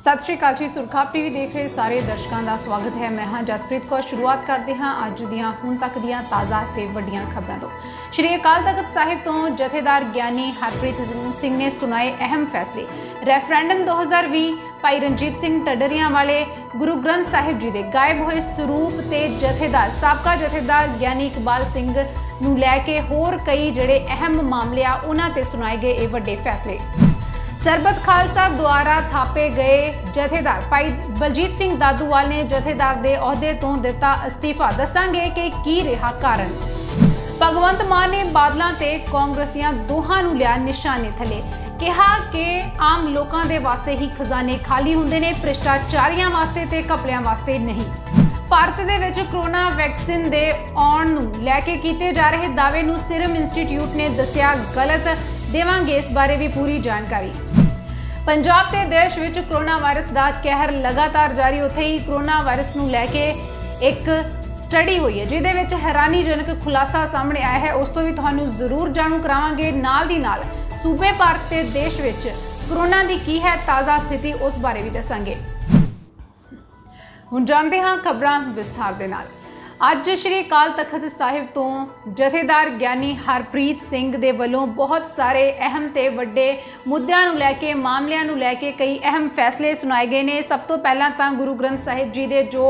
सत श्री अकाल जी। सुरखाब टीवी देख रहे सारे दर्शकों का स्वागत है। मैं हाँ जसप्रीत कौर। शुरुआत करते हैं अज दियां हुण तक दियां ताज़ा ते वड्डियां खबरों तो। श्री अकाल तख्त साहिब तो जथेदार ज्ञानी हरप्रीत सिंह ने सुनाए अहम फैसले। रैफरेंडम 2020, भाई रणजीत सिंह ढडरियां वाले गुरु ग्रंथ साहिब जी के गायब हुए स्वरूप ते जथेदार साबका जथेदार ज्ञानी इकबाल सिंह नूं लैके होर कई जिहड़े अहम मामले आ उन्हां ते सुनाए गए ये वड्डे फैसले। सरबत खालसा द्वारा थापे गए जथेदार भाई बलजीत सिंह दादूवाल ने जथेदार के अहुदे तो दिता अस्तीफा। दसांगे कि की रहा कारण। भगवंत मान ने बादलों ते कांग्रेसियां दोहां नूं लिया निशाने थले। कहा कि आम लोगों के वास्ते ही खजाने खाली हुंदे ने, भ्रिष्टाचारियों वास्ते ते घपलियां वास्ते नहीं। भारत दे विच कोरोना वैक्सीन दे आउण नूं लैके कीते जा रहे दावे नूं सीरम इंस्टीट्यूट ने दस्सिया गलत। देवांगे इस बारे भी पूरी जानकारी। पंजाब ते देश विच कोरोना वायरस का कहर लगातार जारी। उत्थे ही कोरोना वायरस नूं लैके एक स्टडी हुई है जिहदे विच हैरानीजनक खुलासा सामने आया है। उस तो भी तुहानूं जरूर जाणू करावांगे। नाल दी नाल सूबे भारत ते देश विच कोरोना की की है ताज़ा स्थिति, उस बारे भी दसांगे। हुण जानते हां खबरां विस्तार दे नाल। अज श्री अकाल तख्त साहिब तो जथेदार ज्ञानी हरप्रीत सिंह दे वलों बहुत सारे अहम ते वड्डे मुद्दों नूं लैके मामलिਆਂ नूं लैके कई अहम फैसले सुनाए गए ने। सब तो पहला तां गुरु ग्रंथ साहिब जी दे जो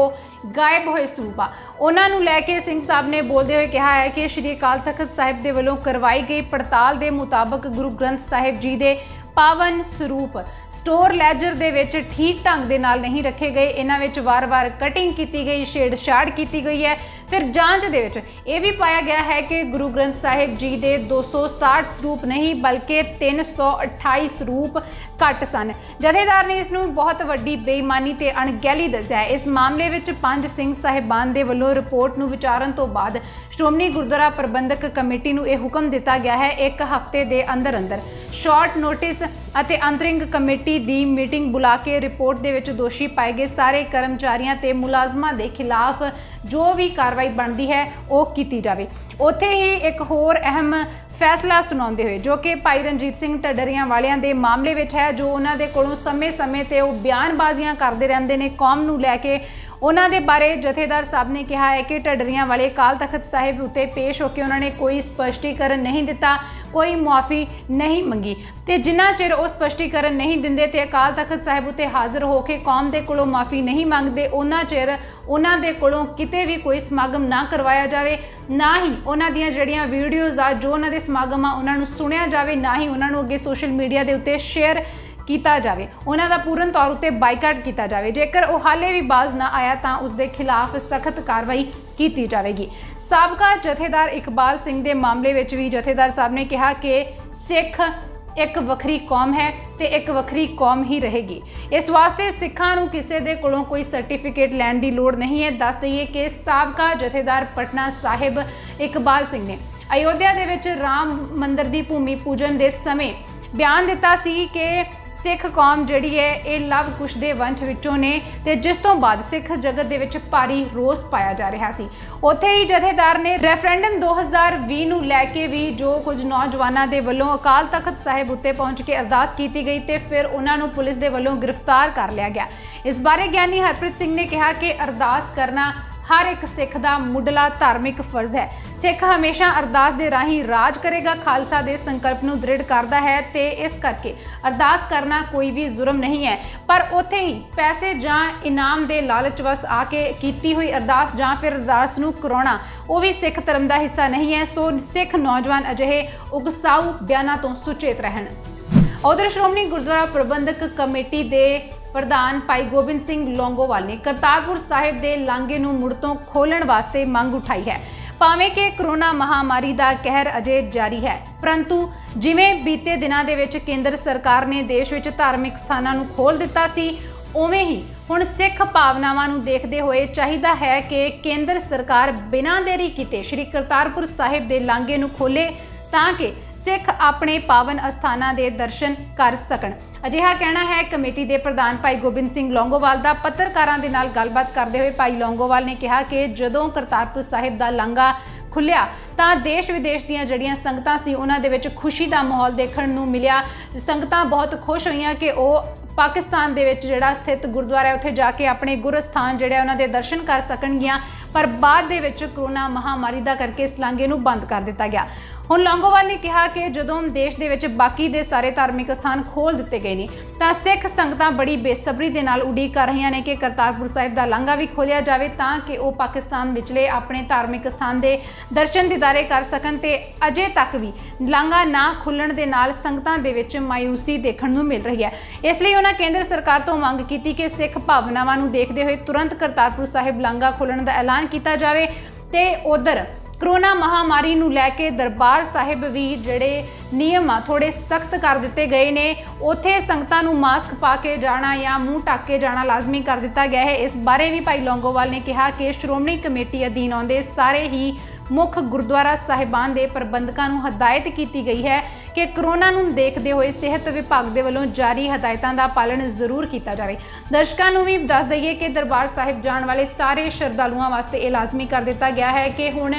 गायब होए स्वरूप आ उन्हां नूं लैके सिंह साहब ने बोलते हुए कहा है कि श्री अकाल तख्त साहिब दे वलों करवाई गई पड़ताल के मुताबक गुरु ग्रंथ साहिब जी दे पावन स्वरूप स्टोर लैजर दे विच ठीक ढंग दे नाल नहीं रखे गए। इन्हां विच वार-वार कटिंग की गई, छेड़छाड़ की गई है। फिर जांच दे विच यह भी पाया गया है कि गुरु ग्रंथ साहिब जी दे 267 स्वरूप नहीं बल्कि 328 स्वरूप घट सन। जथेदार ने इसनूं बहुत वड्डी बेईमानी ते अणगहली दस्सिया है। इस मामले विच 5 सिंह साहिबान दे वल्लों रिपोर्ट नूं विचारन तो बाद श्रोमणी गुरुद्वारा प्रबंधक कमेटी नूं यह हुक्म दिता गया है एक हफ्ते दे अंदर अंदर शॉर्ट नोटिस ਅਤੇ अंतरिंग कमेटी की मीटिंग बुला के रिपोर्ट दे विच दोषी पाए गए सारे कर्मचारियों ते मुलाजमां दे खिलाफ जो भी कार्रवाई बनती है वो की जाए। उत्थे ही एक होर अहम फैसला सुनाते हुए जो कि भाई रणजीत सिंह ढडरियां वालियां दे मामले विच है, जो उन्हां दे कोलों समय समय ते वो बयानबाजियां करते रहंदे ने कौम नूं लैके। उन्हां दे बारे जथेदार साहब ने कहा है कि ढडरियां वाले अकाल तख्त साहिब उत्ते पेश होकर उन्होंने कोई स्पष्टीकरण नहीं दिता, कोई मुआफ़ी नहीं मंगी ते जिन्ना चिर वो स्पष्टीकरण नहीं दिंदे ते अकाल तख्त साहिब उत्ते हाज़र होकर कौम दे कोलों माफ़ी नहीं मंगते उन्ना चिर उन्हां दे कोलों किते भी कोई समागम ना करवाया जाए, ना ही उन्हां दियां जिहड़ियां वीडियोज़ आ जो उन्हां दे समागम आ उन्हां नूं सुनिया जाए, ना ही उन्हां नूं अगे सोशल मीडिया के उत्ते शेयर किया जाए, उन्हां दा पूर्ण तौर उत्ते बाइकाट किया जाए। जेकर वो हाले भी बाज ना आया तो उसके खिलाफ सख्त कार्रवाई की जाएगी। साबका जथेदार इकबाल सिंह के मामले में भी जथेदार साहब ने कहा कि सिख एक वखरी कौम है तो एक वखरी कौम ही रहेगी। इस वास्ते सिखां नूं किसी दे कोलों कोई सर्टिफिकेट लैण की लोड़ नहीं है। दस दईए कि साबका जथेदार पटना साहिब इकबाल सिंह ने अयोध्या दे विच राम मंदिर की भूमि पूजन के समय बयान दिता सी कि सिख कौम जिहड़ी है ये लव कुश दे वंश विचों ने ते जिस तो बाद सिख जगत दे विच भारी रोस पाया जा रहा सी। उत्थे ही जथेदार ने रैफरेंडम 2020 नूं लैके भी जो कुछ नौजवानों के वलों अकाल तख्त साहिब उत्ते पहुंच के अरदास की गई तो फिर उन्हां नूं पुलिस दे वलों गिरफ्तार कर लिया गया। इस बारे ज्ञानी हरप्रीत सिंह ने कहा कि अरदास करना हर एक सिख का मुढ़ला धार्मिक फर्ज है। सिख हमेशा अरदास के राही राज करेगा, खालसा के संकल्प नूं दृढ़ करता है ते इस करके अरदास करना कोई भी जुर्म नहीं है। पर उत्थे ही पैसे जां इनाम के लालच वस आके कीती हुई अरदास जां फिर अरदास नूं कराउणा वो भी सिख धर्म का हिस्सा नहीं है। सो सिख नौजवान अजिहे उकसाऊ बयानों तो सुचेत रहन। उधर श्रोमणी गुरुद्वारा प्रबंधक कमेटी के प्रधान भाई गोबिंद सिंह लौंगोवाल ने करतारपुर साहिब के लांघे नूं मुड़ तो खोलण वास्ते मंग उठाई है। भावें कि कोरोना महामारी का कहर अजे जारी है, परंतु जिवें बीते दिनों के विच केंद्र सरकार ने देश विच धार्मिक स्थानां नूं खोल दिता सी, उवें ही हुण सिख भावनावां नूं देखदे होए चाहिदा है कि केंद्र सरकार बिना देरी कीते श्री करतारपुर साहिब के लांघे नूं खोले ताकि सिख अपने पावन अस्थानां दे दर्शन कर सकण। अजिहा कहना है कमेटी के प्रधान भाई गोबिंद सिंह लौंगोवाल का। पत्रकारां दे नाल गलबात करते हुए भाई लौंगोवाल ने कहा कि जदों करतारपुर साहिब का लांघा खुलिया तो देश विदेश दीयां जड़ियां संगतां सी उन्हां दे विच खुशी का माहौल देखण नूं मिलिया। संगतां बहुत खुश होईयां कि वो पाकिस्तान दे विच जिहड़ा स्थित गुरुद्वारा है उत्थे जाके अपने गुरस्थान जिहड़े उन्हां दे दर्शन कर सकणगीਆਂ। पर बाद दे विच कोरोना महामारी दा करके इस लांघे नूं बंद कर दिता गया। ਹੁਣ ਲੌਂਗੋਵਾਲ ने कहा कि ਜਦੋਂ देश ਦੇ ਵਿੱਚ ਬਾਕੀ ਦੇ ਸਾਰੇ ਧਾਰਮਿਕ ਸਥਾਨ ਖੋਲ ਦਿੱਤੇ ਗਏ ਨੇ ਤਾਂ ਸਿੱਖ ਸੰਗਤਾਂ ਬੜੀ ਬੇਸਬਰੀ ਦੇ ਨਾਲ ਉਡੀਕ ਕਰ ਰਹੀਆਂ ਨੇ ਕਿ ਕਰਤਾਰਪੁਰ ਸਾਹਿਬ ਦਾ ਲਾਂਘਾ ਵੀ ਖੋਲਿਆ ਜਾਵੇ ਤਾਂ ਕਿ ਉਹ ਪਾਕਿਸਤਾਨ ਵਿਚਲੇ ਆਪਣੇ ਧਾਰਮਿਕ ਸਥਾਨ ਦੇ ਦਰਸ਼ਨ ਦੀਦਾਰੇ ਕਰ ਸਕਣ। ਤੇ ਅਜੇ ਤੱਕ ਵੀ ਲਾਂਘਾ ਨਾ ਖੁੱਲਣ ਦੇ ਨਾਲ ਸੰਗਤਾਂ ਦੇ ਵਿੱਚ ਮਾਯੂਸੀ ਦੇਖਣ ਨੂੰ ਮਿਲ ਰਹੀ ਹੈ। ਇਸ ਲਈ ਉਹਨਾਂ ਕੇਂਦਰ ਸਰਕਾਰ ਤੋਂ ਮੰਗ ਕੀਤੀ ਕਿ ਸਿੱਖ ਭਾਵਨਾਵਾਂ ਨੂੰ ਦੇਖਦੇ ਹੋਏ ਤੁਰੰਤ ਕਰਤਾਰਪੁਰ ਸਾਹਿਬ ਲਾਂਘਾ ਖੋਲਣ ਦਾ ਐਲਾਨ ਕੀਤਾ ਜਾਵੇ। ਤੇ ਉਧਰ कोरोना महामारी ਨੂੰ ਲੈ ਕੇ ਦਰਬਾਰ ਸਾਹਿਬ ਵੀ ਜਿਹੜੇ ਨਿਯਮ ਆ ਥੋੜੇ ਸਖਤ ਕਰ ਦਿੱਤੇ ਗਏ ਨੇ। ਉੱਥੇ ਸੰਗਤਾਂ ਨੂੰ ਮਾਸਕ ਪਾ ਕੇ ਜਾਣਾ ਜਾਂ ਮੂੰਹ ਢੱਕ ਕੇ ਜਾਣਾ ਲਾਜ਼ਮੀ ਕਰ ਦਿੱਤਾ ਗਿਆ ਹੈ। ਇਸ ਬਾਰੇ ਵੀ ਭਾਈ ਲੌਂਗੋਵਾਲ ਨੇ ਕਿਹਾ ਕਿ ਸ਼੍ਰੋਮਣੀ ਕਮੇਟੀ ਅਧੀਨ ਆਉਂਦੇ ਸਾਰੇ ਹੀ ਮੁੱਖ ਗੁਰਦੁਆਰਾ ਸਾਹਿਬਾਨ ਦੇ ਪ੍ਰਬੰਧਕਾਂ ਨੂੰ ਹਦਾਇਤ ਕੀਤੀ ਗਈ ਹੈ ਕਿ ਕੋਰੋਨਾ ਨੂੰ ਦੇਖਦੇ ਹੋਏ ਸਿਹਤ ਵਿਭਾਗ ਦੇ ਵੱਲੋਂ ਜਾਰੀ ਹਦਾਇਤਾਂ ਦਾ ਪਾਲਣ ਜ਼ਰੂਰ ਕੀਤਾ ਜਾਵੇ। ਦਰਸ਼ਕਾਂ ਨੂੰ ਵੀ ਦੱਸ ਦਈਏ ਕਿ ਦਰਬਾਰ ਸਾਹਿਬ ਜਾਣ ਵਾਲੇ ਸਾਰੇ ਸ਼ਰਧਾਲੂਆਂ ਵਾਸਤੇ ਇਹ ਲਾਜ਼ਮੀ ਕਰ ਦਿੱਤਾ ਗਿਆ ਹੈ ਕਿ ਹੁਣ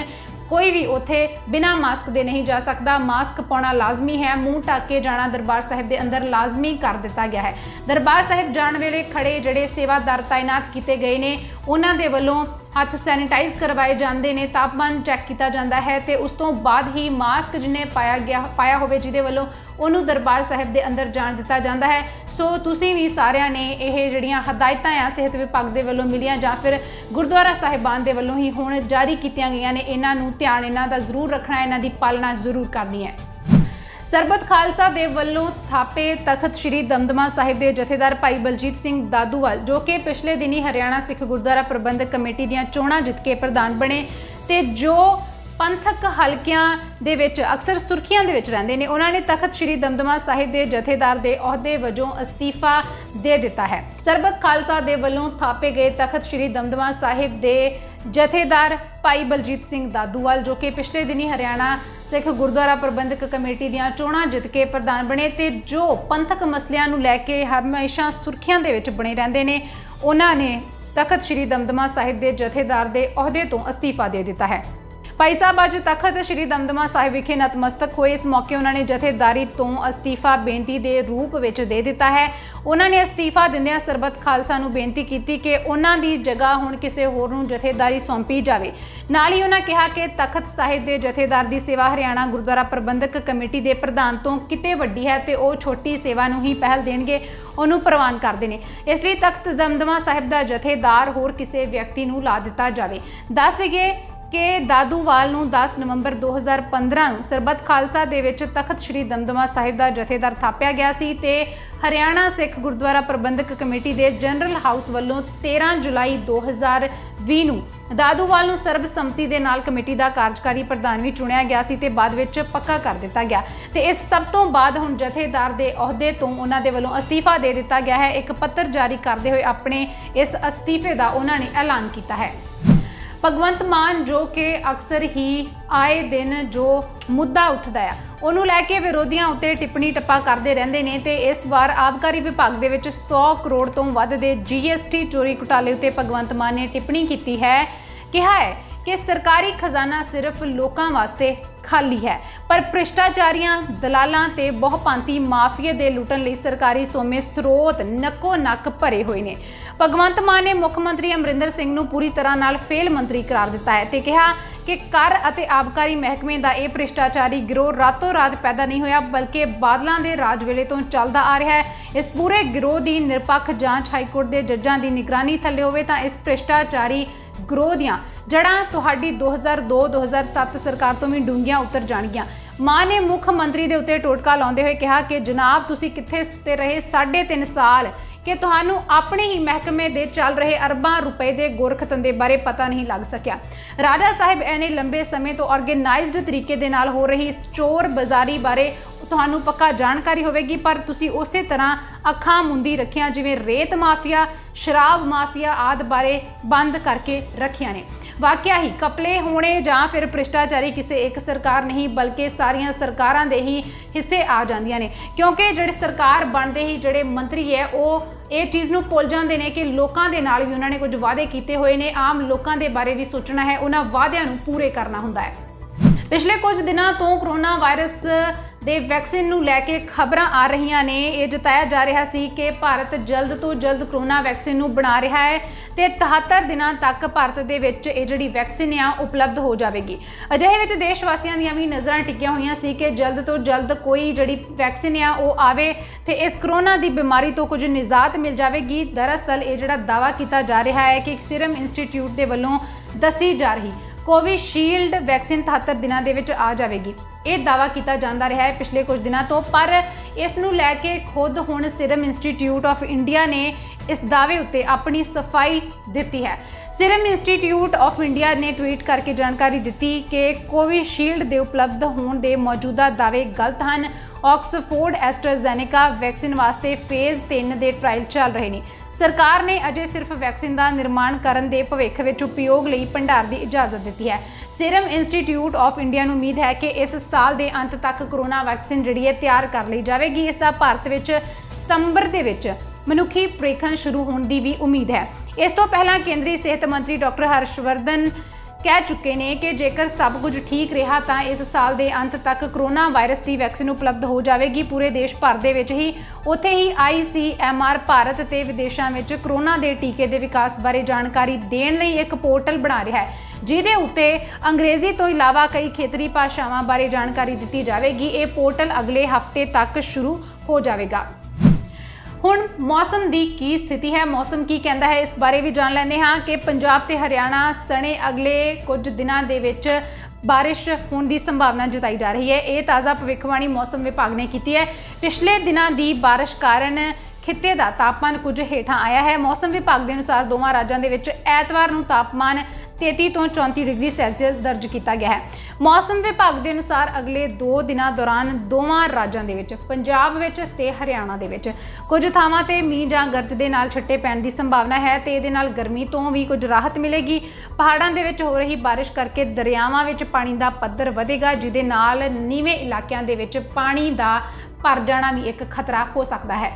कोई भी उत्थे बिना मास्क दे नहीं जा सकता। मास्क पाना लाजमी है। मुंह ढक के जाना दरबार साहिब के अंदर लाजमी कर दिता गया है। दरबार साहिब जाने वेले खड़े जड़े सेवादार तैनात किए गए ने उन्हां दे वल्लों हथ सैनिटाइज करवाए जाते हैं, तापमान चैक किया जाता है तो उस तो बाद ही मास्क जिन्हें पाया होवे जिहदे वल्लों उन्होंने दरबार साहिब के अंदर जान दिता जाता है। सो तुसीं भी सारिਆਂ ने यह जिहड़ियां हदायतां आ सेहत विभाग के वल्लों मिलियां जां फिर गुरुद्वारा साहिबान के वल्लों ही हुण जारी कीतियां गईयां ने, इन्हां नूं ध्यान इन्हां दा जरूर रखना है, इन्हां दी पालना जरूर करनी है। सरबत खालसा दे वल्लों थापे तखत श्री दमदमा साहिब के जथेदार भाई बलजीत सिंह दादूवाल जो कि पिछले दिन ही हरियाणा सिख गुरुद्वारा प्रबंधक कमेटी दीयां चोणां जित के प्रधान बने ते जो पंथक हलकियां दे विच अक्सर सुर्खियां दे विच रहिंदे ने, उन्होंने तखत श्री दमदमा साहिब के जथेदार के अहुदे वजों अस्तीफा दे दिता है। सरबत खालसा दे वल्लों थापे गए तखत श्री दमदमा साहिब के जथेदार भाई बलजीत सिंह दादूवाल जो कि पिछले दिन ही हरियाणा सिख गुरुद्वारा प्रबंधक कमेटी दीयां चोणां जित के प्रधान बने ते जो पंथक मसलियां नूं लैके हमेशा सुर्खियां दे विच बने रहिंदे ने, उन्होंने तखत श्री दमदमा साहिब के जथेदार के अहुदे तो अस्तीफा दे दिता है। भाई साहब अज तखत श्री दमदमा साहिब विखे नतमस्तक होए। इस मौके उन्होंने जथेदारी तो अस्तीफा बेनती के रूप में दे दिता है। उन्होंने अस्तीफा दिंदियां सरबत खालसा नूं बेनती की कि उन्हां दी जगह हुण किसी होर नूं जथेदारी सौंपी जाए। नाल ही उन्होंने कहा कि तखत साहिब के जथेदार की सेवा हरियाणा गुरुद्वारा प्रबंधक कमेटी के प्रधान तो किते वड्डी है तो वह छोटी सेवा नूं ही पहल देणगे, उन्होंने प्रवान करते हैं। इसलिए तख्त दमदमा साहिब का जथेदार होर किसी व्यक्ति नूं ला दिता जाए। दस दईए कि दादूवाल नूं 10 नवंबर 2015 नूं सरबत खालसा दे विच तखत श्री दमदमा साहिब का जथेदार थापिया गया सी ते हरियाणा सिख गुरुद्वारा प्रबंधक कमेटी के जनरल हाउस वालों 13 जुलाई 2020 नूं दादूवाल नूं सर्बसम्मति दे नाल कमेटी का कार्यकारी प्रधान भी चुनिया गया सी ते बाद विच पक्का कर दिता गया। ते इस सब तो बाद हुण जथेदार के अहुदे तो उन्हां दे वल्लों अस्तीफा दे दिता गया है। एक पत्र जारी करते हुए अपने इस अस्तीफे का उन्होंने ऐलान किया है। भगवंत मान जो कि अक्सर ही आए दिन जो मुद्दा उठता है उन्होंने लैके विरोधियों उत्ते टिप्पणी टप्पा करते रहंदे ने ते इस बार आबकारी विभाग दे विच 100 करोड़ तो वध दे GST चोरी घोटाले उत्ते भगवंत मान ने टिप्पणी की है। कहा है कि सरकारी खजाना सिर्फ लोगों वास्ते खाली है पर भ्रिष्टाचारियों दलालों ते बहुभांति माफिया के लुटन लई सरकारी सोमे स्रोत नक्को नक भरे हुए ने। भगवंत मान ने मुख्यमंत्री अमरिंदर सिंह नूं पूरी तरह नाल फेल मंत्री करार दिता है ते कहा कि कर अते आबकारी महकमे का यह भ्रिष्टाचारी गिरोह रातों रात पैदा नहीं होया बल्कि बादलों के राज वेले तो चलता आ रहा है। इस पूरे गिरोह की निरपक्ष जांच हाईकोर्ट के जजां की निगरानी थले होवे तां इस भ्रिष्टाचारी गिरोह दीआं जड़ां तुहाडी 2002-2007 सरकार तो भी डूंघियां उतर जाणगियां। मां ने मुख्यमंत्री के उत्ते टोटका लाउंदे होए कहा कि जनाब तुसीं कित्थे सुते रहे 3.5 साल कि तुहानूं अपने ही महकमे दे चल रहे अरबां रुपए के गोरख धंधे बारे पता नहीं लग सकिया। राजा साहिब इन्ने लंबे समय तो ऑर्गेनाइज्ड तरीके दे नाल हो रही चोर बाजारी बारे तुहानूं पक्का जानकारी होवेगी पर तुसीं उसे तरह अखां मुंदी रखियां जिवें रेत माफिया शराब माफिया आदि बारे बंद करके रखियां ने। वाकया ही कपले होने जां फिर भ्रिष्टाचारी किसी एक सरकार नहीं बल्कि सारियां सरकारां दे ही हिस्से आ जांदियां ने क्योंकि जिहड़ी सरकार बनते ही जिहड़े मंत्री है वो ये चीज़ नूं भुल जांदे ने कि लोकां दे नाल भी उन्होंने कुछ वादे कीते हुए ने। आम लोकां दे बारे भी सोचना है, उन्हां वादियां नूं पूरे करना हुंदा है। पिछले कुछ दिनों तो कोरोना वायरस ਦੇ ਵੈਕਸੀਨ ਨੂੰ ਲੈ ਕੇ ਖਬਰਾਂ ਆ ਰਹੀਆਂ ਨੇ। ਇਹ ਜਤਾਇਆ ਜਾ ਰਿਹਾ ਸੀ ਕਿ ਭਾਰਤ ਜਲਦ ਤੋਂ ਜਲਦ ਕਰੋਨਾ ਵੈਕਸੀਨ ਨੂੰ ਬਣਾ ਰਿਹਾ ਹੈ ਤੇ 73 ਦਿਨਾਂ ਤੱਕ ਭਾਰਤ ਦੇ ਵਿੱਚ ਇਹ ਜਿਹੜੀ ਵੈਕਸੀਨ ਆ ਉਪਲਬਧ ਹੋ ਜਾਵੇਗੀ। ਅਜਿਹੇ ਵਿੱਚ ਦੇਸ਼ ਵਾਸੀਆਂ ਦੀਆਂ ਵੀ ਨਜ਼ਰਾਂ ਟਿਕੀਆਂ ਹੋਈਆਂ ਸੀ ਕਿ ਜਲਦ ਤੋਂ ਜਲਦ ਕੋਈ ਜਿਹੜੀ ਵੈਕਸੀਨ ਆ ਉਹ ਆਵੇ ਤੇ ਇਸ ਕਰੋਨਾ ਦੀ ਬਿਮਾਰੀ ਤੋਂ ਕੁਝ ਨਿਜਾਤ ਮਿਲ ਜਾਵੇਗੀ। ਦਰਅਸਲ ਇਹ ਜਿਹੜਾ ਦਾਅਵਾ ਕੀਤਾ ਜਾ ਰਿਹਾ ਹੈ ਕਿ ਸੀਰਮ ਇੰਸਟੀਚਿਊਟ ਦੇ ਵੱਲੋਂ ਦੱਸੀ ਜਾ ਰਹੀ ਕੋਵਿਸ਼ੀਲਡ ਵੈਕਸੀਨ 73 ਦਿਨਾਂ ਦੇ ਵਿੱਚ ਆ ਜਾਵੇਗੀ। ਇਹ ਦਾਅਵਾ ਕੀਤਾ ਜਾਂਦਾ ਰਿਹਾ ਹੈ ਪਿਛਲੇ ਕੁਝ ਦਿਨਾਂ ਤੋਂ, ਪਰ ਇਸ ਨੂੰ ਲੈ ਕੇ ਖੁਦ ਹੁਣ ਸੀਰਮ ਇੰਸਟੀਚਿਊਟ ਆਫ ਇੰਡੀਆ ਨੇ ਇਸ ਦਾਅਵੇ ਉੱਤੇ ਆਪਣੀ ਸਫਾਈ ਦਿੱਤੀ ਹੈ। ਸੀਰਮ ਇੰਸਟੀਚਿਊਟ ਆਫ ਇੰਡੀਆ ਨੇ ਟਵੀਟ ਕਰਕੇ ਜਾਣਕਾਰੀ ਦਿੱਤੀ ਕਿ ਕੋਵਿਸ਼ੀਲਡ ਦੇ ਉਪਲਬਧ ਹੋਣ ਦੇ ਮੌਜੂਦਾ ਦਾਅਵੇ ਗਲਤ ਹਨ। ਆਕਸਫੋਰਡ ਐਸਟਰਾਜ਼ੈਨੇਕਾ ਵੈਕਸੀਨ ਵਾਸਤੇ ਫੇਜ਼ 3 ਦੇ ਟ੍ਰਾਇਲ ਚੱਲ ਰਹੇ ਨੇ। ਸਰਕਾਰ ਨੇ ਅਜੇ ਸਿਰਫ ਵੈਕਸੀਨ ਦਾ ਨਿਰਮਾਣ ਕਰਨ ਦੇ ਭਵਿੱਖ ਵਿੱਚ ਉਪਯੋਗ ਲਈ ਭੰਡਾਰ ਦੀ ਇਜਾਜ਼ਤ ਦਿੱਤੀ ਹੈ। ਸੀਰਮ ਇੰਸਟੀਚਿਊਟ ਆਫ ਇੰਡੀਆ ਨੂੰ ਉਮੀਦ ਹੈ ਕਿ ਇਸ ਸਾਲ ਦੇ ਅੰਤ ਤੱਕ ਕਰੋਨਾ ਵੈਕਸੀਨ ਜਿਹੜੀ ਹੈ ਤਿਆਰ ਕਰ ਲਈ ਜਾਵੇਗੀ। ਇਸ ਦਾ ਭਾਰਤ ਵਿੱਚ ਸਤੰਬਰ ਦੇ ਵਿੱਚ ਮਨੁੱਖੀ ਪ੍ਰੀਖਣ ਸ਼ੁਰੂ ਹੋਣ ਦੀ ਵੀ ਉਮੀਦ ਹੈ। ਇਸ ਤੋਂ ਪਹਿਲਾਂ ਕੇਂਦਰੀ ਸਿਹਤ ਮੰਤਰੀ ਡਾਕਟਰ ਹਰਸ਼ਵਰਧਨ ਕਹਿ ਚੁੱਕੇ ਨੇ ਕਿ ਜੇਕਰ ਸਭ ਕੁਝ ਠੀਕ ਰਿਹਾ ਤਾਂ ਇਸ ਸਾਲ ਦੇ ਅੰਤ ਤੱਕ ਕਰੋਨਾ ਵਾਇਰਸ ਦੀ ਵੈਕਸੀਨ ਉਪਲਬਧ ਹੋ ਜਾਵੇਗੀ। ਪੂਰੇ ਦੇਸ਼ ਭਰ ਦੇ ਵਿੱਚ ਹੀ ਉੱਥੇ ਹੀ ICMR ਭਾਰਤ ਤੇ ਵਿਦੇਸ਼ਾਂ ਵਿੱਚ ਕਰੋਨਾ ਦੇ ਟੀਕੇ ਦੇ ਵਿਕਾਸ ਬਾਰੇ ਜਾਣਕਾਰੀ ਦੇਣ ਲਈ ਇੱਕ ਪੋਰਟਲ ਬਣਾ ਰਿਹਾ ਹੈ, ਜਿਹਦੇ ਉੱਤੇ ਅੰਗਰੇਜ਼ੀ ਤੋਂ ਇਲਾਵਾ ਕਈ ਖੇਤਰੀ ਭਾਸ਼ਾਵਾਂ ਬਾਰੇ ਜਾਣਕਾਰੀ ਦਿੱਤੀ ਜਾਵੇਗੀ। ਇਹ ਪੋਰਟਲ ਅਗਲੇ ਹਫ਼ਤੇ ਤੱਕ ਸ਼ੁਰੂ ਹੋ ਜਾਵੇਗਾ। ਹੁਣ ਮੌਸਮ ਦੀ ਕੀ ਸਥਿਤੀ ਹੈ, ਮੌਸਮ ਕੀ ਕਹਿੰਦਾ ਹੈ, ਇਸ ਬਾਰੇ ਵੀ ਜਾਣ ਲੈਂਦੇ ਹਾਂ ਕਿ ਪੰਜਾਬ ਤੇ ਹਰਿਆਣਾ ਸਣੇ ਅਗਲੇ ਕੁਝ ਦਿਨਾਂ ਦੇ ਵਿੱਚ ਬਾਰਿਸ਼ ਹੋਣ ਦੀ ਸੰਭਾਵਨਾ ਜਤਾਈ ਜਾ ਰਹੀ ਹੈ। ਇਹ ਤਾਜ਼ਾ ਭਵਿੱਖਬਾਣੀ ਮੌਸਮ ਵਿਭਾਗ ਨੇ ਕੀਤੀ ਹੈ। ਪਿਛਲੇ ਦਿਨਾਂ ਦੀ ਬਾਰਿਸ਼ ਕਾਰਨ ਖਿੱਤੇ ਦਾ ਤਾਪਮਾਨ ਕੁਝ ਹੇਠਾਂ ਆਇਆ ਹੈ। ਮੌਸਮ ਵਿਭਾਗ ਦੇ ਅਨੁਸਾਰ ਦੋਵਾਂ ਰਾਜਾਂ ਦੇ ਵਿੱਚ ਐਤਵਾਰ ਨੂੰ ਤਾਪਮਾਨ 33 ਤੋਂ 34 ਡਿਗਰੀ ਸੈਲਸੀਅਸ ਦਰਜ ਕੀਤਾ ਗਿਆ ਹੈ। ਮੌਸਮ ਵਿਭਾਗ ਦੇ ਅਨੁਸਾਰ ਅਗਲੇ 2 ਦਿਨਾਂ ਦੌਰਾਨ ਦੋਵਾਂ ਰਾਜਾਂ ਦੇ ਵਿੱਚ ਪੰਜਾਬ ਵਿੱਚ ਤੇ ਹਰਿਆਣਾ ਦੇ ਵਿੱਚ ਕੁਝ ਥਾਵਾਂ ਤੇ ਮੀਂਹ ਜਾਂ ਗਰਜ ਦੇ ਨਾਲ ਛਿੱਟੇ ਪੈਣ ਦੀ ਸੰਭਾਵਨਾ ਹੈ ਤੇ ਇਹਦੇ ਨਾਲ ਗਰਮੀ ਤੋਂ ਵੀ ਕੁਝ ਰਾਹਤ ਮਿਲੇਗੀ। ਪਹਾੜਾਂ ਦੇ ਵਿੱਚ ਹੋ ਰਹੀ ਬਾਰਿਸ਼ ਕਰਕੇ ਦਰਿਆਵਾਂ ਵਿੱਚ ਪਾਣੀ ਦਾ ਪੱਧਰ ਵਧੇਗਾ, ਜਿਹਦੇ ਨਾਲ ਨੀਵੇਂ ਇਲਾਕਿਆਂ ਦੇ ਵਿੱਚ ਪਾਣੀ ਦਾ ਭਰ ਜਾਣਾ ਵੀ ਇੱਕ ਖਤਰਾ ਹੋ ਸਕਦਾ ਹੈ।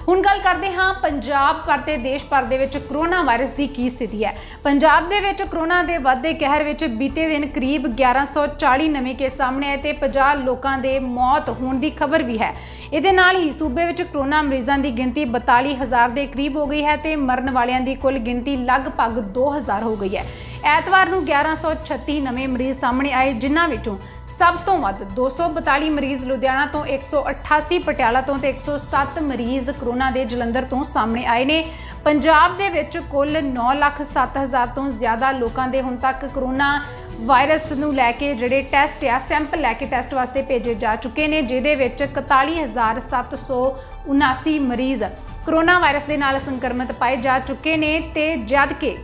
ਹੁਣ ਗੱਲ ਕਰਦੇ ਹਾਂ ਪੰਜਾਬ ਭਰ ਤੇ ਦੇਸ਼ ਭਰ ਦੇ ਵਿੱਚ ਕਰੋਨਾ ਵਾਇਰਸ ਦੀ ਕੀ ਸਥਿਤੀ ਹੈ। ਪੰਜਾਬ ਦੇ ਵਿੱਚ ਕਰੋਨਾ ਦੇ ਵੱਧਦੇ ਕਹਿਰ ਵਿੱਚ ਬੀਤੇ ਦਿਨ ਕਰੀਬ 1140 ਨਵੇਂ ਕੇਸ ਸਾਹਮਣੇ ਆਏ ਤੇ 50 ਲੋਕਾਂ ਦੇ ਮੌਤ ਹੋਣ ਦੀ ਖਬਰ ਵੀ ਹੈ। ਇਹਦੇ ਨਾਲ ਹੀ ਸੂਬੇ ਵਿੱਚ ਕਰੋਨਾ ਮਰੀਜ਼ਾਂ ਦੀ ਗਿਣਤੀ 42,000 ਦੇ ਕਰੀਬ ਹੋ ਗਈ ਹੈ ਤੇ ਮਰਨ ਵਾਲਿਆਂ ਦੀ ਕੁੱਲ ਗਿਣਤੀ ਲਗਭਗ 2,000 ਹੋ ਗਈ ਹੈ। ਐਤਵਾਰ ਨੂੰ 1136 ਨਵੇਂ ਮਰੀਜ਼ ਸਾਹਮਣੇ ਆਏ, ਜਿਨ੍ਹਾਂ ਵਿੱਚੋਂ ਸਭ ਤੋਂ ਵੱਧ 242 ਮਰੀਜ਼ ਲੁਧਿਆਣਾ ਤੋਂ, 188 ਪਟਿਆਲਾ ਤੋਂ ਤੇ 107 ਮਰੀਜ਼ ਕਰੋਨਾ ਦੇ ਜਲੰਧਰ ਤੋਂ ਸਾਹਮਣੇ ਆਏ ਨੇ। ਪੰਜਾਬ ਦੇ ਵਿੱਚ ਕੁੱਲ 9,07,000 ਤੋਂ ਜ਼ਿਆਦਾ ਲੋਕਾਂ ਦੇ ਹੁਣ ਤੱਕ ਕਰੋਨਾ ਵਾਇਰਸ ਨੂੰ ਲੈ ਕੇ ਜਿਹੜੇ ਟੈਸਟ ਆ ਸੈਂਪਲ ਲੈ ਕੇ ਟੈਸਟ ਵਾਸਤੇ ਭੇਜੇ ਜਾ ਚੁੱਕੇ ਨੇ, ਜਿਹਦੇ ਵਿੱਚ 41,779 ਮਰੀਜ਼ ਕਰੋਨਾ ਵਾਇਰਸ ਦੇ ਨਾਲ ਸੰਕਰਮਿਤ ਪਾਏ ਜਾ ਚੁੱਕੇ ਨੇ ਤੇ ਜਦ ਕਿ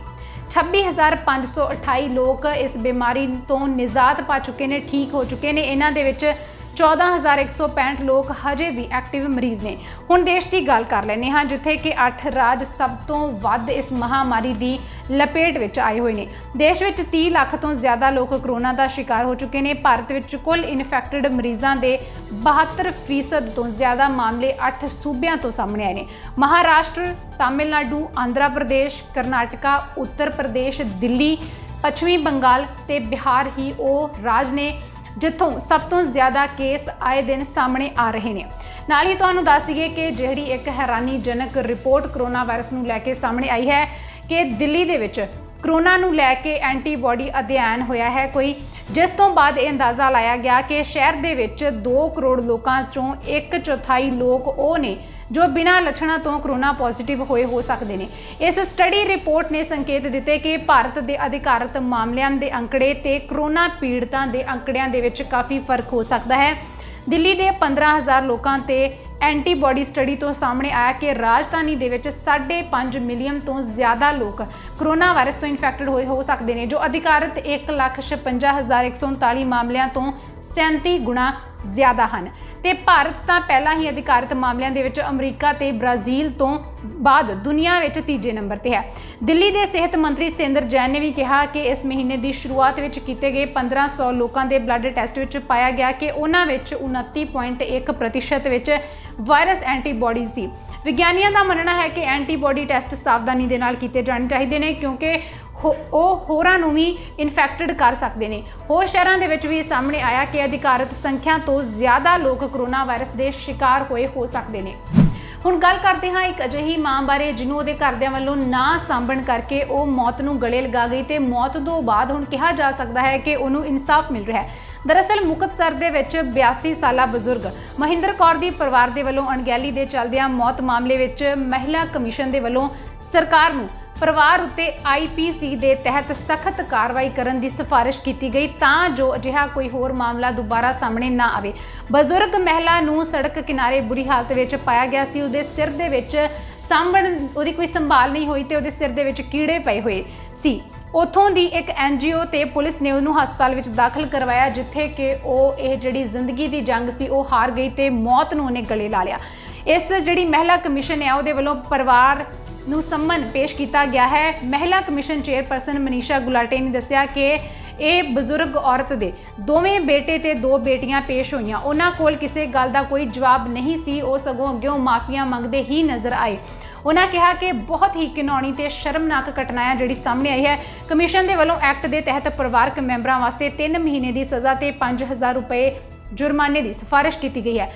26,528 ਲੋਕ ਇਸ ਬਿਮਾਰੀ ਤੋਂ ਨਿਜਾਤ ਪਾ ਚੁੱਕੇ ਨੇ, ਠੀਕ ਹੋ ਚੁੱਕੇ ਨੇ। ਇਹਨਾਂ ਦੇ ਵਿੱਚ 14,165 ਲੋਕ ਹਜੇ ਵੀ ਐਕਟਿਵ ਮਰੀਜ਼ ਨੇ। ਹੁਣ ਦੇਸ਼ ਦੀ ਗੱਲ ਕਰ ਲੈਂਦੇ ਹਾਂ, ਜਿੱਥੇ ਕਿ 8 ਰਾਜ ਸਭ ਤੋਂ ਵੱਧ ਇਸ ਮਹਾਮਾਰੀ ਦੀ ਲਪੇਟ ਵਿੱਚ ਆਏ ਹੋਏ ਨੇ। ਦੇਸ਼ ਵਿੱਚ 30 ਲੱਖ ਤੋਂ ਜ਼ਿਆਦਾ ਲੋਕ ਕਰੋਨਾ ਦਾ ਸ਼ਿਕਾਰ ਹੋ ਚੁੱਕੇ ਨੇ। ਭਾਰਤ ਵਿੱਚ ਕੁੱਲ ਇਨਫੈਕਟਡ ਮਰੀਜ਼ਾਂ ਦੇ 72% ਤੋਂ ਜ਼ਿਆਦਾ ਮਾਮਲੇ 8 ਸੂਬਿਆਂ ਤੋਂ ਸਾਹਮਣੇ ਆਏ ਨੇ। ਮਹਾਰਾਸ਼ਟਰ, ਤਾਮਿਲਨਾਡੂ, ਆਂਧਰਾ ਪ੍ਰਦੇਸ਼, ਕਰਨਾਟਕਾ, ਉੱਤਰ ਪ੍ਰਦੇਸ਼, ਦਿੱਲੀ, ਪੱਛਮੀ ਬੰਗਾਲ ਤੇ ਬਿਹਾਰ ਹੀ ਉਹ ਰਾਜ ਨੇ ਜਿੱਥੋਂ ਸਭ ਤੋਂ ਜ਼ਿਆਦਾ ਕੇਸ ਆਏ ਦਿਨ ਸਾਹਮਣੇ ਆ ਰਹੇ ਨੇ। ਨਾਲ ਹੀ ਤੁਹਾਨੂੰ ਦੱਸ ਦਈਏ ਕਿ ਜਿਹੜੀ ਇੱਕ ਹੈਰਾਨੀਜਨਕ ਰਿਪੋਰਟ ਕਰੋਨਾ ਵਾਇਰਸ ਨੂੰ ਲੈ ਕੇ ਸਾਹਮਣੇ ਆਈ ਹੈ ਕਿ ਦਿੱਲੀ ਦੇ ਵਿੱਚ ਕਰੋਨਾ ਨੂੰ ਲੈ ਕੇ ਐਂਟੀਬਾਡੀ ਅਧਿਐਨ ਹੋਇਆ ਹੈ ਕੋਈ, ਜਿਸ ਤੋਂ ਬਾਅਦ ਇਹ ਅੰਦਾਜ਼ਾ ਲਾਇਆ ਗਿਆ ਕਿ ਸ਼ਹਿਰ ਦੇ ਵਿੱਚ 2 ਕਰੋੜ ਲੋਕਾਂ ਚੋਂ 1/4 ਲੋਕ ਉਹ ਨੇ ਜੋ ਬਿਨਾਂ ਲੱਛਣਾਂ ਤੋਂ ਕਰੋਨਾ ਪੋਜ਼ਿਟਿਵ ਹੋਏ ਹੋ ਸਕਦੇ ਨੇ। ਇਸ ਸਟੱਡੀ ਰਿਪੋਰਟ ਨੇ ਸੰਕੇਤ ਦਿੱਤੇ ਕਿ ਭਾਰਤ ਦੇ ਅਧਿਕਾਰਤ ਮਾਮਲਿਆਂ ਦੇ ਅੰਕੜੇ ਤੇ ਕਰੋਨਾ ਪੀੜਤਾਂ ਦੇ ਅੰਕੜਿਆਂ ਦੇ ਵਿੱਚ ਕਾਫੀ ਫਰਕ ਹੋ ਸਕਦਾ ਹੈ। ਦਿੱਲੀ ਦੇ 15,000 ਲੋਕਾਂ ਤੇ ਐਂਟੀਬਾਡੀ ਸਟੱਡੀ ਤੋਂ ਸਾਹਮਣੇ ਆਇਆ ਕਿ ਰਾਜਧਾਨੀ ਦੇ ਵਿੱਚ 5.5 ਮਿਲੀਅਨ ਤੋਂ ਜ਼ਿਆਦਾ ਲੋਕ ਕਰੋਨਾ ਵਾਇਰਸ ਤੋਂ ਇਨਫੈਕਟਡ ਹੋਏ ਹੋ ਸਕਦੇ ਨੇ, ਜੋ ਅਧਿਕਾਰਤ 1,56,139 ਮਾਮਲਿਆਂ ਤੋਂ 37 ਗੁਣਾ ਜ਼ਿਆਦਾ ਹਨ। ਤੇ ਭਾਰਤ ਤਾਂ ਪਹਿਲਾਂ ਹੀ ਅਧਿਕਾਰਤ ਮਾਮਲਿਆਂ ਦੇ ਵਿੱਚ ਅਮਰੀਕਾ ਤੇ ਬ੍ਰਾਜ਼ੀਲ ਤੋਂ ਬਾਅਦ ਦੁਨੀਆ ਵਿੱਚ ਤੀਜੇ ਨੰਬਰ ਤੇ ਹੈ। ਦਿੱਲੀ ਦੇ ਸਿਹਤ ਮੰਤਰੀ ਸਤਿੰਦਰ ਜੈਨ ਨੇ ਵੀ ਕਿਹਾ ਕਿ ਇਸ ਮਹੀਨੇ ਦੀ ਸ਼ੁਰੂਆਤ ਵਿੱਚ ਕੀਤੇ ਗਏ 1500 ਲੋਕਾਂ ਦੇ ਬਲੱਡ ਟੈਸਟ ਵਿੱਚ ਪਾਇਆ ਗਿਆ ਕਿ ਉਹਨਾਂ ਵਿੱਚ 29.1% ਵਿੱਚ ਵਾਇਰਸ ਐਂਟੀਬਾਡੀ ਸੀ। ਵਿਗਿਆਨੀਆਂ ਦਾ ਮੰਨਣਾ ਹੈ ਕਿ ਐਂਟੀਬਾਡੀ ਟੈਸਟ ਸਾਵਧਾਨੀ ਦੇ ਨਾਲ ਕੀਤੇ ਜਾਣੇ ਚਾਹੀਦੇ ਨੇ, ਕਿਉਂਕਿ ਉਹ ਹੋਰਾਂ ਨੂੰ ਵੀ ਇਨਫੈਕਟਡ ਕਰ ਸਕਦੇ ਨੇ। ਹੋਰ ਸ਼ਹਿਰਾਂ ਦੇ ਵਿੱਚ ਵੀ ਸਾਹਮਣੇ ਆਇਆ ਕਿ ਅਧਿਕਾਰਤ ਸੰਖਿਆ ਤੋਂ ਜ਼ਿਆਦਾ ਲੋਕ ਕਰੋਨਾ ਵਾਇਰਸ ਦੇ ਸ਼ਿਕਾਰ ਹੋਏ ਹੋ ਸਕਦੇ ਨੇ। ਹੁਣ ਗੱਲ ਕਰਦੇ ਹਾਂ ਇੱਕ ਅਜਿਹੀ ਮਾਂ ਬਾਰੇ ਜਿਹਨੂੰ ਉਹਦੇ ਘਰਦਿਆਂ ਵੱਲੋਂ ਨਾ ਸਾਂਭਣ ਕਰਕੇ ਉਹ ਮੌਤ ਨੂੰ ਗਲੇ ਲਗਾ ਗਈ ਤੇ ਮੌਤ ਤੋਂ ਬਾਅਦ ਹੁਣ ਕਿਹਾ ਜਾ ਸਕਦਾ ਹੈ ਕਿ ਉਹਨੂੰ ਇਨਸਾਫ ਮਿਲ ਰਿਹਾ ਹੈ। ਦਰਅਸਲ ਮੁਕਤਸਰ ਦੇ ਵਿੱਚ 82 ਸਾਲਾ ਬਜ਼ੁਰਗ ਮਹਿੰਦਰ ਕੌਰ ਦੀ ਪਰਿਵਾਰ ਦੇ ਵੱਲੋਂ ਅਣਗਹਿਲੀ ਦੇ ਚੱਲਦਿਆਂ ਮੌਤ ਮਾਮਲੇ ਵਿੱਚ ਮਹਿਲਾ ਕਮਿਸ਼ਨ ਦੇ ਵੱਲੋਂ ਸਰਕਾਰ ਨੂੰ ਪਰਿਵਾਰ ਉੱਤੇ IPC ਦੇ ਤਹਿਤ ਸਖਤ ਕਾਰਵਾਈ ਕਰਨ ਦੀ ਸਿਫਾਰਿਸ਼ ਕੀਤੀ ਗਈ ਤਾਂ ਜੋ ਅਜਿਹਾ ਕੋਈ ਹੋਰ ਮਾਮਲਾ ਦੁਬਾਰਾ ਸਾਹਮਣੇ ਨਾ ਆਵੇ। ਬਜ਼ੁਰਗ ਮਹਿਲਾ ਨੂੰ ਸੜਕ ਕਿਨਾਰੇ ਬੁਰੀ ਹਾਲਤ ਵਿੱਚ ਪਾਇਆ ਗਿਆ ਸੀ। ਉਹਦੇ ਸਿਰ ਦੇ ਵਿੱਚ ਉਹਦੀ ਕੋਈ ਸੰਭਾਲ ਨਹੀਂ ਹੋਈ ਤੇ ਉਹਦੇ ਸਿਰ ਦੇ ਵਿੱਚ ਕੀੜੇ ਪਏ ਹੋਏ ਸੀ। ਉੱਥੋਂ ਦੀ ਇੱਕ NGO ਤੇ ਪੁਲਿਸ ਨੇ ਉਹਨੂੰ ਹਸਪਤਾਲ ਵਿੱਚ ਦਾਖਲ ਕਰਵਾਇਆ ਜਿੱਥੇ ਕਿ ਉਹ ਇਹ ਜਿਹੜੀ ਜ਼ਿੰਦਗੀ ਦੀ ਜੰਗ ਸੀ ਉਹ ਹਾਰ ਗਈ ਤੇ ਮੌਤ ਨੂੰ ਉਹਨੇ ਗਲੇ ਲਾ ਲਿਆ। ਇਸ ਜਿਹੜੀ ਮਹਿਲਾ ਕਮਿਸ਼ਨ ਹੈ ਉਹਦੇ ਵੱਲੋਂ ਪਰਿਵਾਰ ਨੂੰ ਸੰਮਨ ਪੇਸ਼ ਕੀਤਾ ਗਿਆ ਹੈ। ਮਹਿਲਾ ਕਮਿਸ਼ਨ ਚੇਅਰਪਰਸਨ ਮਨੀਸ਼ਾ ਗੁਲਾਟੀ ਨੇ ਦੱਸਿਆ ਕਿ ਇਹ ਬਜ਼ੁਰਗ ਔਰਤ ਦੇ ਦੋਵੇਂ ਬੇਟੇ ਤੇ 2 ਬੇਟੀਆਂ ਪੇਸ਼ ਹੋਈਆਂ। ਉਹਨਾਂ ਕੋਲ ਕਿਸੇ ਗੱਲ ਦਾ ਕੋਈ ਜਵਾਬ ਨਹੀਂ ਸੀ, ਉਹ ਸਗੋਂ ਅੱਗਿਓਂ ਮਾਫੀਆਂ ਮੰਗਦੇ ਹੀ ਨਜ਼ਰ ਆਏ। ਉਹਨਾਂ ਕਿਹਾ ਕਿ ਬਹੁਤ ਹੀ ਘਿਨੌਣੀ ਤੇ ਸ਼ਰਮਨਾਕ ਘਟਨਾ ਹੈ ਜਿਹੜੀ ਸਾਹਮਣੇ ਆਈ ਹੈ। ਕਮਿਸ਼ਨ ਦੇ ਵੱਲੋਂ ਐਕਟ ਦੇ ਤਹਿਤ ਪਰਿਵਾਰਕ ਮੈਂਬਰਾਂ ਵਾਸਤੇ 3 ਮਹੀਨੇ ਦੀ ਸਜ਼ਾ ਤੇ 5000 ਰੁਪਏ ਜੁਰਮਾਨੇ ਦੀ ਸਿਫਾਰਿਸ਼ ਕੀਤੀ ਗਈ ਹੈ।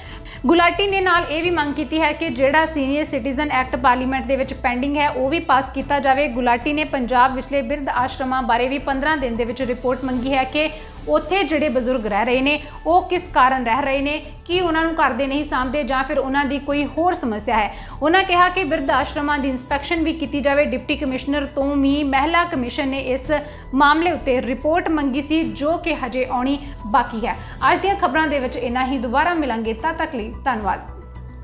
ਗੁਲਾਟੀ ਨੇ ਨਾਲ ਇਹ ਵੀ ਮੰਗ ਕੀਤੀ ਹੈ ਕਿ ਜਿਹੜਾ ਸੀਨੀਅਰ ਸਿਟੀਜ਼ਨ ਐਕਟ ਪਾਰਲੀਮੈਂਟ ਦੇ ਵਿੱਚ ਪੈਂਡਿੰਗ ਹੈ ਉਹ ਵੀ ਪਾਸ ਕੀਤਾ ਜਾਵੇ। ਗੁਲਾਟੀ ਨੇ ਪੰਜਾਬ ਵਿਚਲੇ ਬਿਰਧ ਆਸ਼ਰਮਾਂ ਬਾਰੇ ਵੀ 15 ਦਿਨ ਦੇ ਵਿੱਚ ਰਿਪੋਰਟ ਮੰਗੀ ਹੈ ਕਿ ਉੱਥੇ ਜਿਹੜੇ ਬਜ਼ੁਰਗ ਰਹਿ ਰਹੇ ਨੇ ਉਹ ਕਿਸ ਕਾਰਨ ਰਹਿ ਰਹੇ ਨੇ, ਕੀ ਉਹਨਾਂ ਨੂੰ ਘਰ ਦੇ ਨਹੀਂ ਸਾਂਭਦੇ ਜਾਂ ਫਿਰ ਉਹਨਾਂ ਦੀ ਕੋਈ ਹੋਰ ਸਮੱਸਿਆ ਹੈ। ਉਹਨਾਂ ਕਿਹਾ ਕਿ ਬਿਰਧ ਆਸ਼ਰਮਾਂ ਦੀ ਇੰਸਪੈਕਸ਼ਨ ਵੀ ਕੀਤੀ ਜਾਵੇ। ਡਿਪਟੀ ਕਮਿਸ਼ਨਰ ਤੋਂ ਵੀ ਮਹਿਲਾ ਕਮਿਸ਼ਨ ਨੇ ਇਸ ਮਾਮਲੇ ਉੱਤੇ ਰਿਪੋਰਟ ਮੰਗੀ ਸੀ ਜੋ ਕਿ ਹਜੇ ਆਉਣੀ ਬਾਕੀ ਹੈ। ਅੱਜ ਦੀਆਂ ਖਬਰਾਂ ਦੇ ਵਿੱਚ ਇੰਨਾ ਹੀ। ਦੁਬਾਰਾ ਮਿਲਾਂਗੇ, ਤਦ ਤੱਕ ਲਈ ਧੰਨਵਾਦ।